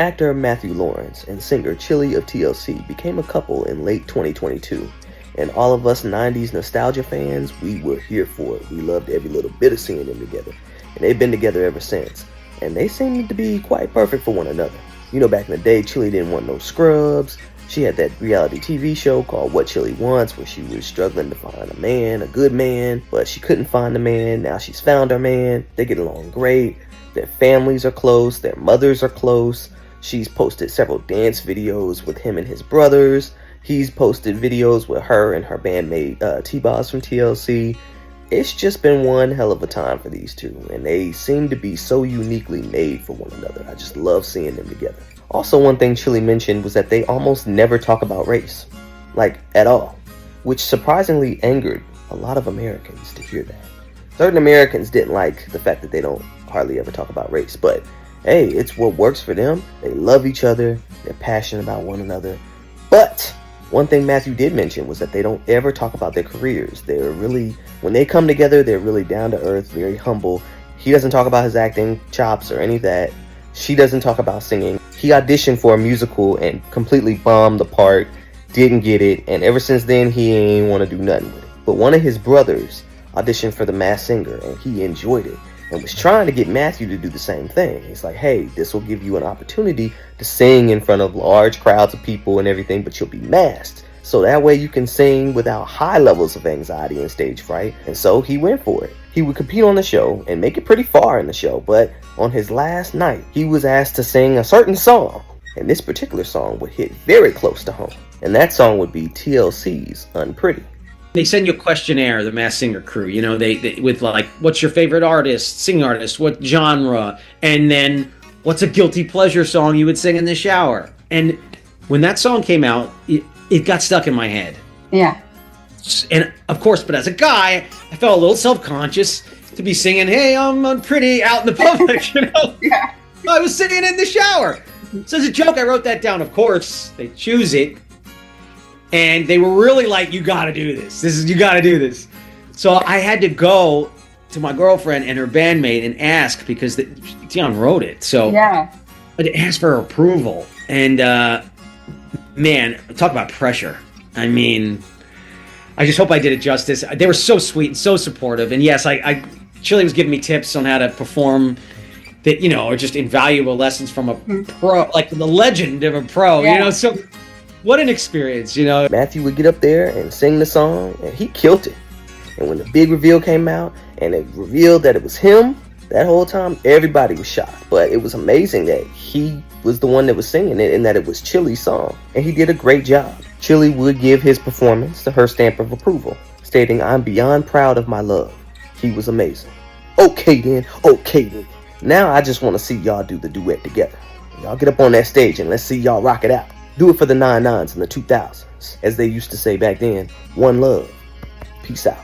actor Matthew Lawrence and singer Chilli of TLC became a couple in late 2022, and all of us 90s nostalgia fans, we were here for it. We loved every little bit of seeing them together, and they've been together ever since, and they seem to be quite perfect for one another. You know, back in the day, Chilli didn't want no scrubs. She had that reality TV show called What Chilli Wants, where she was struggling to find a man, a good man, but she couldn't find a man. Now she's found her man. They get along great. Their families are close. Their mothers are close. She's posted several dance videos with him and his brothers. He's posted videos with her and her bandmate T-Boz from TLC. It's just been one hell of a time for these two, and they seem to be so uniquely made for one another. I just love seeing them together. Also, one thing Chilli mentioned was that they almost never talk about race, like at all, which surprisingly angered a lot of Americans to hear that. Certain Americans didn't like the fact that they don't hardly ever talk about race, but hey, it's what works for them. They love each other, they're passionate about one another. But one thing Matthew did mention was that they don't ever talk about their careers. They're really, when they come together, they're really down to earth, very humble. He doesn't talk about his acting chops or any of that. She doesn't talk about singing. He auditioned for a musical and completely bombed the part, didn't get it, and ever since then he ain't want to do nothing with it. But one of his brothers auditioned for The Masked Singer and he enjoyed it and was trying to get Matthew to do the same thing. He's like, hey, this will give you an opportunity to sing in front of large crowds of people and everything, but you'll be masked. So that way you can sing without high levels of anxiety and stage fright. And so he went for it. He would compete on the show and make it pretty far in the show, but on his last night, he was asked to sing a certain song. And this particular song would hit very close to home. And that song would be TLC's Unpretty. They send you a questionnaire, the Masked Singer crew, you know, they with like, what's your favorite artist, singing artist, what genre, and then what's a guilty pleasure song you would sing in the shower. And when that song came out, it got stuck in my head. Yeah. And of course, but as a guy, I felt a little self-conscious to be singing, hey, I'm Unpretty out in the public, you know? Yeah. I was singing in the shower. So as a joke, I wrote that down. Of course, they choose it. And they were really like, you gotta do this. You gotta do this. So I had to go to my girlfriend and her bandmate and ask, because Dion wrote it. So yeah. I had to ask for her approval. And man, talk about pressure. I mean, I just hope I did it justice. They were so sweet and so supportive. And yes, Chilli was giving me tips on how to perform that, you know, are just invaluable lessons from a pro, like the legend of a pro, you know? So what an experience, you know? Matthew would get up there and sing the song, and he killed it. And when the big reveal came out, and it revealed that it was him, that whole time, everybody was shocked. But it was amazing that he was the one that was singing it, and that it was Chilli's song. And he did a great job. Chilli would give his performance her stamp of approval, stating, I'm beyond proud of my love. He was amazing. Okay then. Now I just want to see y'all do the duet together. Y'all get up on that stage and let's see y'all rock it out. Do it for the 99s and the 2000s. As they used to say back then, one love. Peace out.